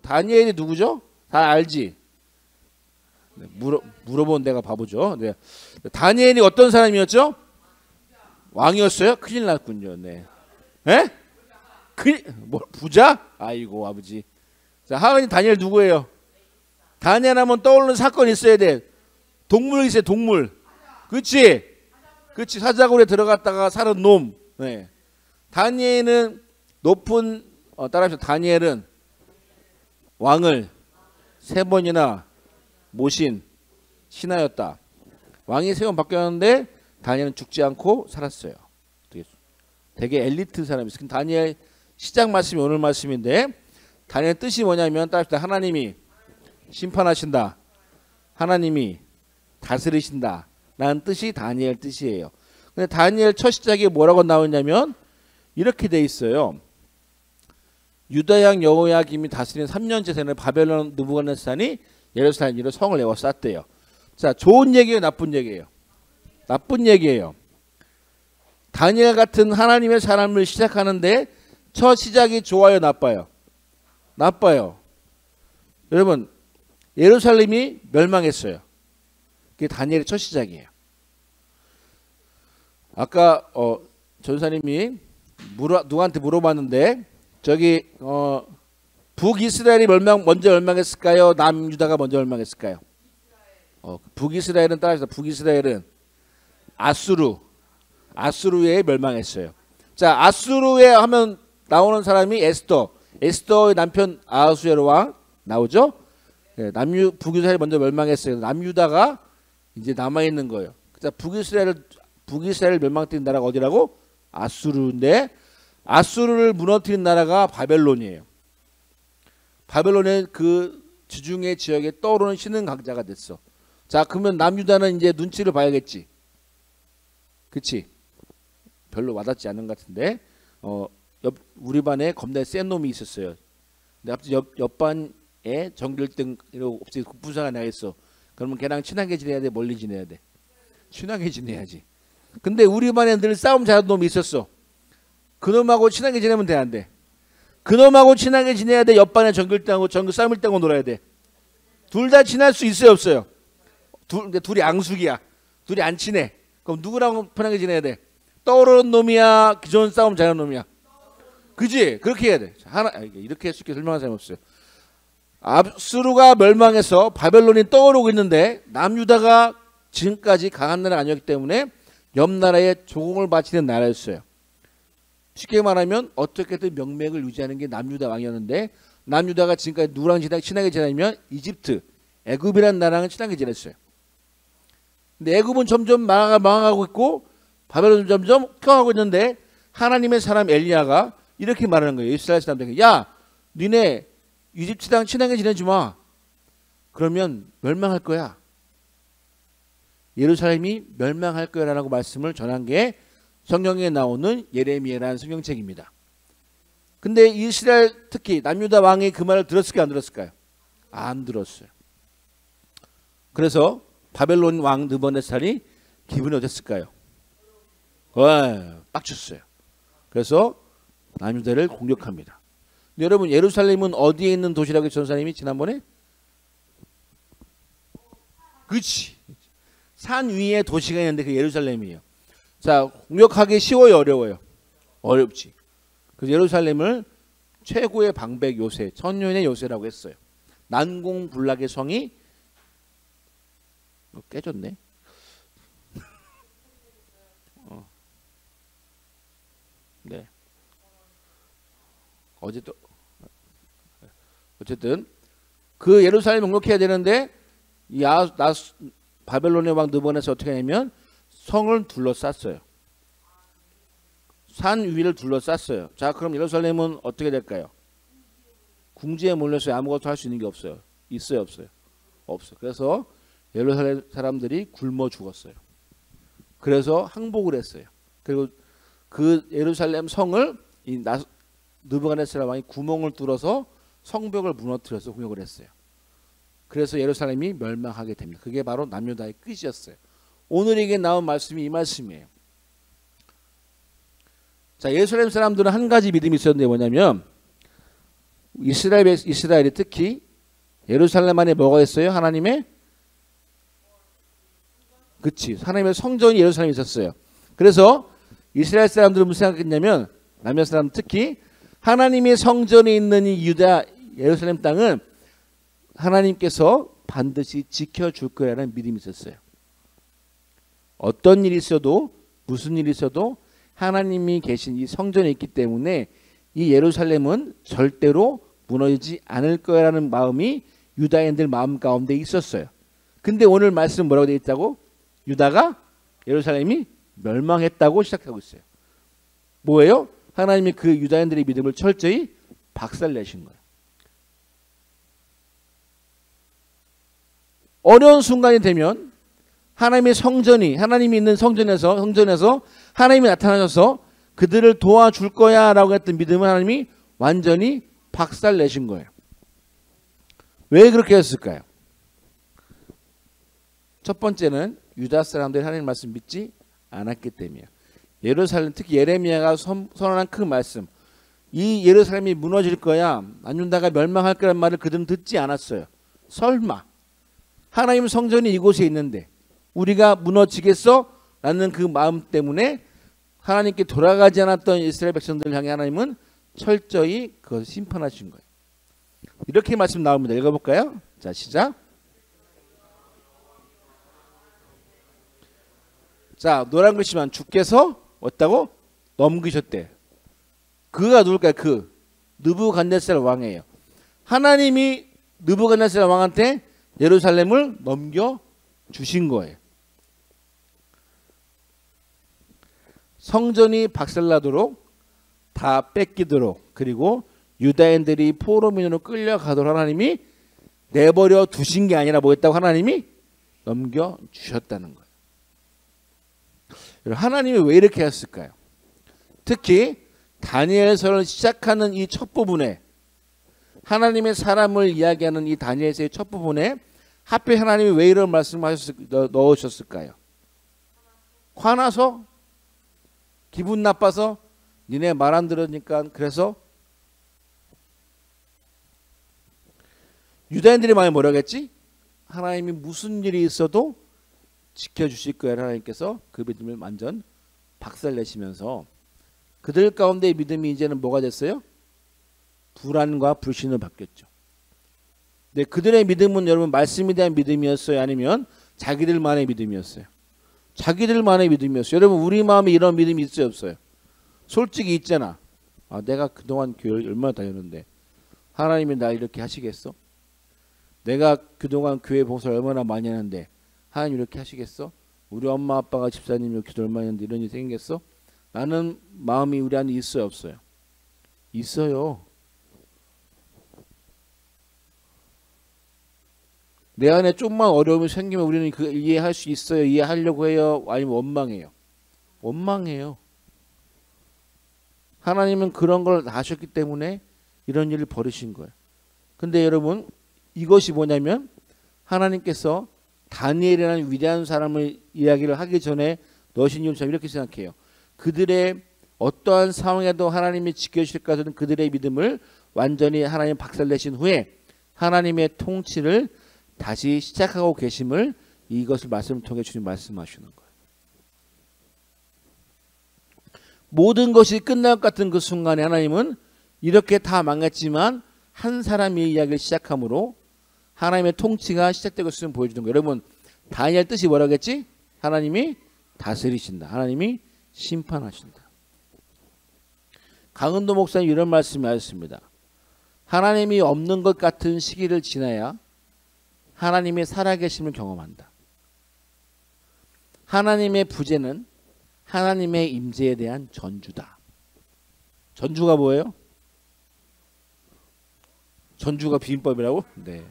다니엘이 누구죠? 다 알지? 네, 물어본 내가 바보죠. 네. 다니엘이 어떤 사람이었죠? 왕이었어요? 큰일 났군요. 네. 에? 뭐 부자? 아이고 아버지. 자, 하나님 다니엘 누구예요? 다니엘 하면 떠오르는 사건이 있어야 돼. 동물 있어요. 동물. 그렇지? 그렇지. 사자굴에 들어갔다가 살은 놈. 네. 다니엘은 높은 따라서 다니엘은 왕을 3번이나 모신 신하였다. 왕이 3번 바뀌었는데 다니엘은 죽지 않고 살았어요. 되게 엘리트 사람이었어요. 다니엘 시작 말씀이 오늘 말씀인데 다니엘 뜻이 뭐냐면 따라서 하나님이 심판하신다. 하나님이 다스리신다. 라는 뜻이 다니엘 뜻이에요. 근데 다니엘 첫 시작에 뭐라고 나오냐면 이렇게 돼 있어요. 유다양 여호야김이 다스린 3년째 되는 바벨론 느부갓네살이 예루살렘으로 성을 에워쌌대요. 자, 좋은 얘기예요, 나쁜 얘기예요? 나쁜 얘기예요. 다니엘 같은 하나님의 사람을 시작하는데 첫 시작이 좋아요, 나빠요? 나빠요. 여러분, 예루살렘이 멸망했어요. 그게 다니엘의 첫 시작이에요. 아까 전사님이 누구한테 물어봤는데 저기 북이스라엘이 먼저 멸망했을까요? 남유다가 먼저 멸망했을까요? 북이스라엘은 따라서 북이스라엘은 아수르에 멸망했어요. 자, 아수르에 하면 나오는 사람이 에스더의 남편 아하수에로 왕 나오죠? 네, 북이스라엘이 먼저 멸망했어요. 남유다가 이제 남아 있는 거예요. 자, 북이스라엘 멸망시킨 나라가 어디라고? 아수르인데 아수르를 무너뜨린 나라가 바벨론이에요. 바벨론의 그 지중해 지역에 떠오르는 신흥 강자가 됐어. 자, 그러면 남유다는 이제 눈치를 봐야겠지. 그치? 별로 와닿지 않는 것 같은데 우리 반에 겁나 센 놈이 있었어요. 근데 갑자기 옆 반에 전교 1등으로 갑자기 부사가 나겠어. 그러면 걔랑 친하게 지내야 돼? 멀리 지내야 돼? 친하게 지내야지. 근데 우리 반에 늘 싸움 잘하는 놈이 있었어. 그놈하고 친하게 지내면 돼, 안 돼? 그놈하고 친하게 지내야 돼? 옆반에 전교 1등하고 전교 싸움 1등하고 놀아야 돼? 둘 다 친할 수 있어요, 없어요? 근데 둘이 앙숙이야. 둘이 안 친해. 그럼 누구랑 편하게 지내야 돼? 떠오르는 놈이야? 기존 싸움 잘하는 놈이야? 그지? 그렇게 해야 돼. 이렇게 쉽게 설명하는 사람이 없어요. 아수르가 멸망해서 바벨론이 떠오르고 있는데 남유다가 지금까지 강한 나라가 아니었기 때문에 옆 나라에 조공을 바치는 나라였어요. 쉽게 말하면 어떻게든 명맥을 유지하는 게 남유다 왕이었는데 남유다가 지금까지 누구랑 친하게 지내냐면 이집트, 애굽이라는 나라랑 친하게 지냈어요. 근데 애굽은 점점 망하고 있고 바벨론은 점점 커가고 있는데 하나님의 사람 엘리야가 이렇게 말하는 거예요. 이스라엘 사람들에게 야, 니네 이집트랑 친하게 지내지 마. 그러면 멸망할 거야. 예루살렘이 멸망할 거라고 말씀을 전한 게 성경에 나오는 예레미야라는 성경책입니다. 근데 이스라엘 특히 남유다 왕이 그 말을 들었을까요? 안 들었을까요? 안 들었어요. 그래서 바벨론 왕 느부갓네살이 기분이 어땠을까요? 빡쳤어요. 그래서 남유다를 공격합니다. 근데 여러분, 예루살렘은 어디에 있는 도시라고 전사님이 지난번에? 그렇지. 산 위에 도시가 있는데 그 예루살렘이에요. 자, 공격하기 쉬워요, 어려워요? 어렵지. 그래서 예루살렘을 최고의 방백 요새, 천년의 요새라고 했어요. 난공불락의 성이 깨졌네. 네. 어쨌든 그 예루살렘 공격해야 되는데 바벨론의 왕 느부갓네살 어떻게 하냐면 성을 둘러쌌어요. 산 위를 둘러쌌어요. 자, 그럼 예루살렘은 어떻게 될까요? 궁지에 몰려서 아무것도 할 수 있는 게 없어요. 있어요, 없어요? 없어. 그래서 예루살렘 사람들이 굶어 죽었어요. 그래서 항복을 했어요. 그리고 그 예루살렘 성을 느부갓네살 왕이 구멍을 뚫어서 성벽을 무너뜨려서 공격을 했어요. 그래서 예루살렘이 멸망하게 됩니다. 그게 바로 남유다의 끝이었어요. 오늘에게 나온 말씀이 이 말씀이에요. 자, 예루살렘 사람들은 한 가지 믿음이 있었는데 뭐냐면 이스라엘이 특히 예루살렘 안에 뭐가 있어요? 하나님의 하나님의 성전이 예루살렘에 있었어요. 그래서 이스라엘 사람들은 무슨 생각했냐면 남의 사람 특히 하나님의 성전이 있는 이 유다 예루살렘 땅은 하나님께서 반드시 지켜줄 거라는 믿음이 있었어요. 어떤 일이 있어도 무슨 일이 있어도 하나님이 계신 이 성전에 있기 때문에 이 예루살렘은 절대로 무너지지 않을 거라는 마음이 유다인들 마음 가운데 있었어요. 근데 오늘 말씀 뭐라고 되어 있다고? 유다가 예루살렘이 멸망했다고 시작하고 있어요. 뭐예요? 하나님이 그 유다인들의 믿음을 철저히 박살내신 거예요. 어려운 순간이 되면 하나님의 성전이 하나님이 있는 성전에서 하나님이 나타나셔서 그들을 도와줄 거야 라고 했던 믿음을 하나님이 완전히 박살내신 거예요. 왜 그렇게 했을까요? 첫 번째는 유다 사람들이 하나님 말씀 믿지 않았기 때문이에요. 예루살렘 특히 예레미야가 선언한 그 말씀 이 예루살렘이 무너질 거야 안윤다가 멸망할 거란 말을 그들은 듣지 않았어요. 설마 하나님 성전이 이곳에 있는데 우리가 무너지겠어? 라는 그 마음 때문에 하나님께 돌아가지 않았던 이스라엘 백성들을 향해 하나님은 철저히 그것을 심판하신 거예요. 이렇게 말씀 나옵니다. 읽어볼까요? 자, 시작. 자, 노란 글씨만 주께서 어떻다고? 넘기셨대. 그가 누굴까요? 느부갓네살 왕이에요. 하나님이 느부갓네살 왕한테 예루살렘을 넘겨주신 거예요. 성전이 박살나도록 다 뺏기도록 그리고 유다인들이 포로민으로 끌려가도록 하나님이 내버려 두신 게 아니라 뭐였다고? 하나님이 넘겨주셨다는 거예요. 하나님이 왜 이렇게 했을까요? 특히 다니엘서를 시작하는 이 첫 부분에 하나님의 사람을 이야기하는 이 다니엘서의 첫 부분에 하필 하나님이 왜 이런 말씀을 넣으셨을까요? 화나서? 기분 나빠서? 니네 말 안 들으니까 그래서? 유다인들이 많이 뭐라겠지? 하나님이 무슨 일이 있어도 지켜주실 거야. 하나님께서 그 믿음을 완전 박살내시면서 그들 가운데의 믿음이 이제는 뭐가 됐어요? 불안과 불신으로 바뀌었죠. 근데 그들의 믿음은 여러분 말씀에 대한 믿음이었어요? 아니면 자기들만의 믿음이었어요? 자기들만의 믿음이었어요. 여러분 우리 마음에 이런 믿음이 있어요? 없어요? 솔직히 있잖아. 내가 그동안 교회를 얼마나 다녔는데 하나님이 나 이렇게 하시겠어? 내가 그동안 교회 봉사를 얼마나 많이 했는데 하나님 이렇게 하시겠어? 우리 엄마 아빠가 집사님이 기도 얼마나 했는데 이런 일이 생기겠어? 라는 마음이 우리 안에 있어요? 없어요? 있어요. 내 안에 좀만 어려움이 생기면 우리는 그 이해할 수 있어요? 이해하려고 해요? 아니면 원망해요? 원망해요. 하나님은 그런 걸 아셨기 때문에 이런 일을 벌이신 거예요. 근데 여러분 이것이 뭐냐면 하나님께서 다니엘이라는 위대한 사람을 이야기를 하기 전에 넣으신 이유는 이렇게 생각해요. 그들의 어떠한 상황에도 하나님이 지켜주실 것은 그들의 믿음을 완전히 하나님 박살내신 후에 하나님의 통치를 다시 시작하고 계심을 이것을 말씀을 통해 주님 말씀하시는 거예요. 모든 것이 끝날 것 같은 그 순간에 하나님은 이렇게 다 망했지만 한 사람이 이야기를 시작함으로 하나님의 통치가 시작되고 있음을 보여주는 거예요. 여러분 다니엘 뜻이 뭐라겠지? 하나님이 다스리신다. 하나님이 심판하신다. 강은도 목사님 이런 말씀을 하셨습니다. 하나님이 없는 것 같은 시기를 지나야 하나님의 살아계심을 경험한다. 하나님의 부재는 하나님의 임재에 대한 전주다. 전주가 뭐예요? 전주가 비빔밥이라고? 네.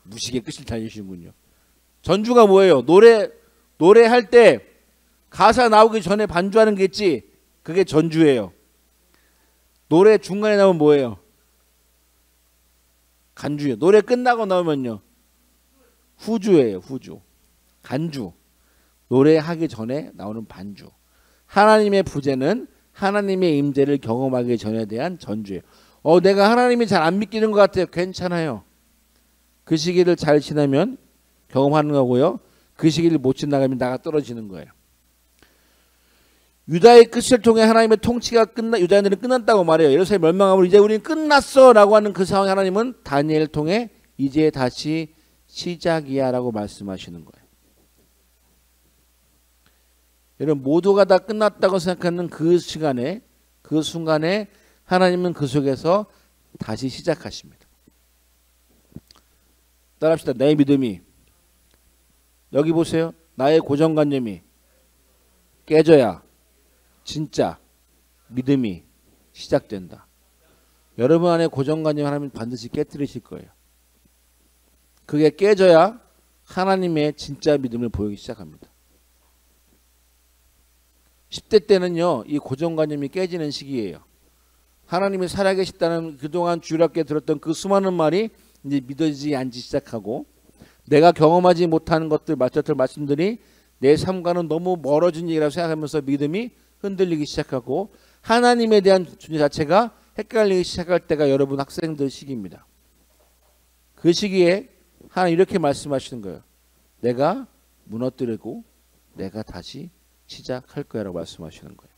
무식의 끝을 다니시는군요. 전주가 뭐예요? 노래할 때 가사 나오기 전에 반주하는 게 있지. 그게 전주예요. 노래 중간에 나오면 뭐예요? 간주예요. 노래 끝나고 나오면요. 후주예요. 후주. 간주. 노래하기 전에 나오는 반주. 하나님의 부재는 하나님의 임재를 경험하기 전에 대한 전주예요. 내가 하나님이 잘 안 믿기는 것 같아요. 괜찮아요. 그 시기를 잘 지나면 경험하는 거고요. 그 시기를 못 지나가면 나가 떨어지는 거예요. 유다의 끝을 통해 하나님의 통치가 유다인들은 끝났다고 말해요. 예루살렘 멸망함으로 이제 우리는 끝났어라고 하는 그 상황에 하나님은 다니엘을 통해 이제 다시 시작이야라고 말씀하시는 거예요. 여러분 모두가 다 끝났다고 생각하는 그 시간에 그 순간에 하나님은 그 속에서 다시 시작하십니다. 따라합시다. 내 믿음이 여기 보세요. 나의 고정관념이 깨져야 진짜 믿음이 시작된다. 여러분 안에 고정관념 하나님 반드시 깨뜨리실 거예요. 그게 깨져야 하나님의 진짜 믿음을 보이기 시작합니다. 10대 때는요. 이 고정관념이 깨지는 시기예요. 하나님이 살아계시다는 그동안 주일학교에 들었던 그 수많은 말이 이제 믿어지지 않기 시작하고 내가 경험하지 못하는 것들 말씀들이 내 삶과는 너무 멀어진 얘기라고 생각하면서 믿음이 흔들리기 시작하고 하나님에 대한 존재 자체가 헷갈리기 시작할 때가 여러분 학생들 시기입니다. 그 시기에 하나님 이렇게 말씀하시는 거예요. 내가 무너뜨리고 내가 다시 시작할 거야 라고 말씀하시는 거예요.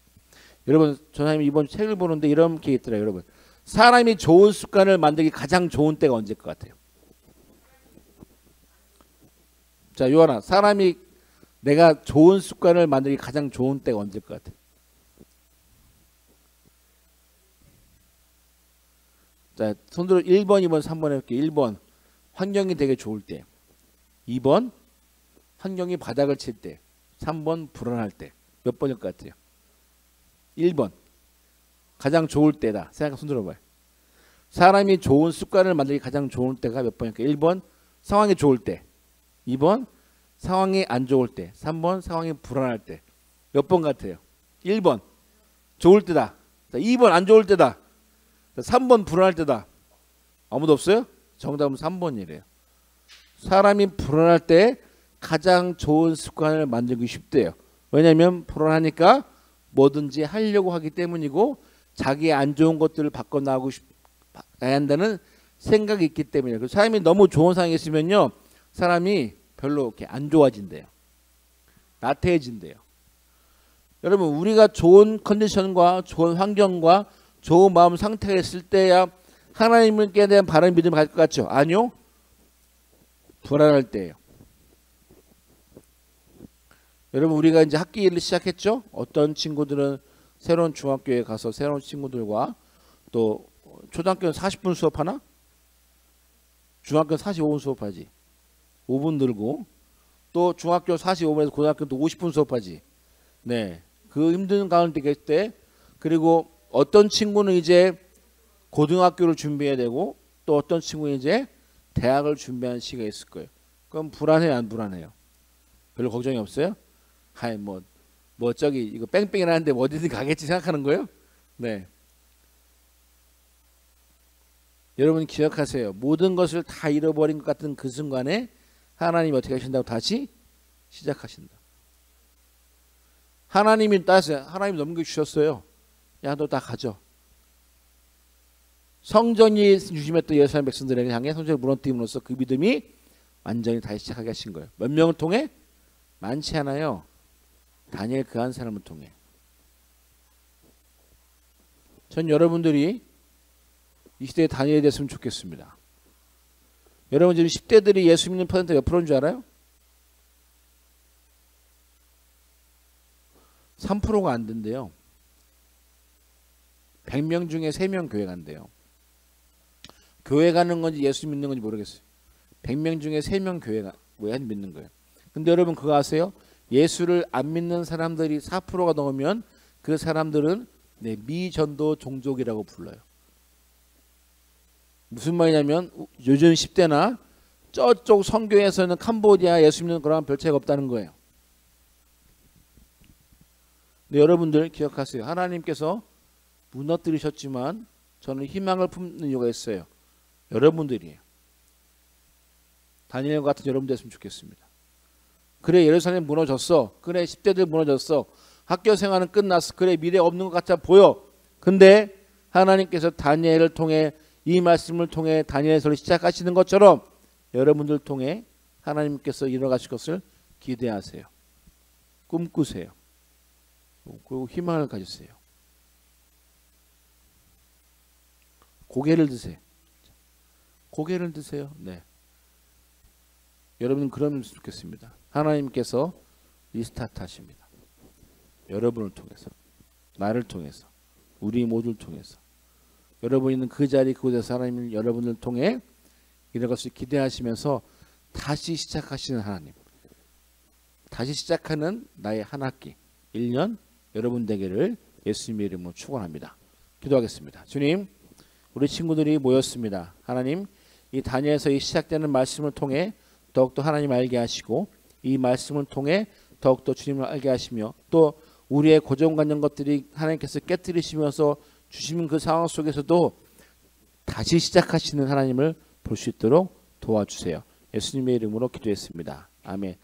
여러분 전하님 이번 책을 보는데 이렇게 있더라고요. 여러분 사람이 좋은 습관을 만들기 가장 좋은 때가 언제일 것 같아요? 자 요한아 사람이 내가 좋은 습관을 만들기 가장 좋은 때가 언제일 것 같아요? 자 손들어 1번 2번 3번 해볼게요. 1번 환경이 되게 좋을 때 2번 환경이 바닥을 칠 때 3번 불안할 때 몇 번일 것 같아요? 1번 가장 좋을 때다. 생각 손 들어봐요. 사람이 좋은 습관을 만들기 가장 좋을 때가 몇 번일까? 1번 상황이 좋을 때 2번 상황이 안 좋을 때 3번 상황이 불안할 때 몇 번 같아요? 1번 좋을 때다. 2번 안 좋을 때다. 3번 불안할 때다. 아무도 없어요? 정답은 3번이래요. 사람이 불안할 때 가장 좋은 습관을 만들기 쉽대요. 왜냐하면 불안하니까 뭐든지 하려고 하기 때문이고 자기의 안 좋은 것들을 바꿔나가고 싶어야 한다는 생각이 있기 때문이에요. 그래서 사람이 너무 좋은 상황에 있으면요. 사람이 별로 이렇게 안 좋아진대요. 나태해진대요. 여러분 우리가 좋은 컨디션과 좋은 환경과 좋은 마음 상태가 있을 때야 하나님께 대한 바른 믿음을 가질 것 같죠? 아니요. 불안할 때예요. 여러분 우리가 이제 학기를 시작했죠? 어떤 친구들은 새로운 중학교에 가서 새로운 친구들과 또 초등학교는 40분 수업하나? 중학교는 45분 수업하지. 5분 늘고 또 중학교 45분에서 고등학교도 50분 수업하지. 네, 그 힘든 가운데 계실 때 그리고 어떤 친구는 이제 고등학교를 준비해야 되고 또 어떤 친구는 이제 대학을 준비하는 시기가 있을 거예요. 그럼 불안해요, 안 불안해요? 별로 걱정이 없어요? 하이 뭐 저기 이거 뺑뺑이라는데 어디든 가겠지 생각하는 거예요? 네. 여러분 기억하세요. 모든 것을 다 잃어버린 것 같은 그 순간에 하나님이 어떻게 하신다고 다시 시작하신다. 하나님이 따세요. 하나님이 넘겨주셨어요. 야 너 다 가져. 성전이 주심했던 예루살렘 백성들에게 향해 성전을 무너뜨림으로써 그 믿음이 완전히 다시 시작하게 하신 거예요. 몇 명을 통해? 많지 않아요. 다니엘 그 한 사람을 통해. 전 여러분들이 이 시대에 다니엘이 됐으면 좋겠습니다. 여러분 지금 10대들이 예수 믿는 퍼센트 몇 프로인 줄 알아요? 3%가 안 된대요. 100명 중에 3명 교회 간대요. 교회 가는 건지 예수 믿는 건지 모르겠어요. 100명 중에 3명 교회가 왜 믿는 거예요. 근데 여러분 그거 아세요? 예수를 안 믿는 사람들이 4%가 넘으면 그 사람들은 미전도 종족이라고 불러요. 무슨 말이냐면 요즘 10대나 저쪽 선교에서는 캄보디아 예수 믿는 거랑 별 차이가 없다는 거예요. 근데 여러분들 기억하세요. 하나님께서 무너뜨리셨지만 저는 희망을 품는 이유가 있어요. 여러분들이에요. 다니엘 같은 여러분 됐으면 좋겠습니다. 그래 예루살렘 무너졌어. 그래 10대들 무너졌어. 학교 생활은 끝났어. 그래 미래 없는 것 같아 보여. 근데 하나님께서 다니엘을 통해 이 말씀을 통해 다니엘서를 시작하시는 것처럼 여러분들 통해 하나님께서 일어나실 것을 기대하세요. 꿈꾸세요. 그리고 희망을 가지세요. 고개를 드세요. 고개를 드세요. 네. 여러분은 그러면 좋겠습니다. 하나님께서 리스타트 하십니다. 여러분을 통해서, 나를 통해서, 우리 모두를 통해서. 여러분이 있는 그 자리 그곳에서 하나님은 여러분을 통해 이런 것을 기대하시면서 다시 시작하시는 하나님, 다시 시작하는 나의 한 학기 1년 여러분 되기를 예수님의 이름으로 축원합니다. 기도하겠습니다. 주님, 우리 친구들이 모였습니다. 하나님, 이 다니엘서 이 시작되는 말씀을 통해 더욱더 하나님 알게 하시고 이 말씀을 통해 더욱더 주님을 알게 하시며 또 우리의 고정관념 것들이 하나님께서 깨뜨리시면서 주시는 그 상황 속에서도 다시 시작하시는 하나님을 볼 수 있도록 도와주세요. 예수님의 이름으로 기도했습니다. 아멘.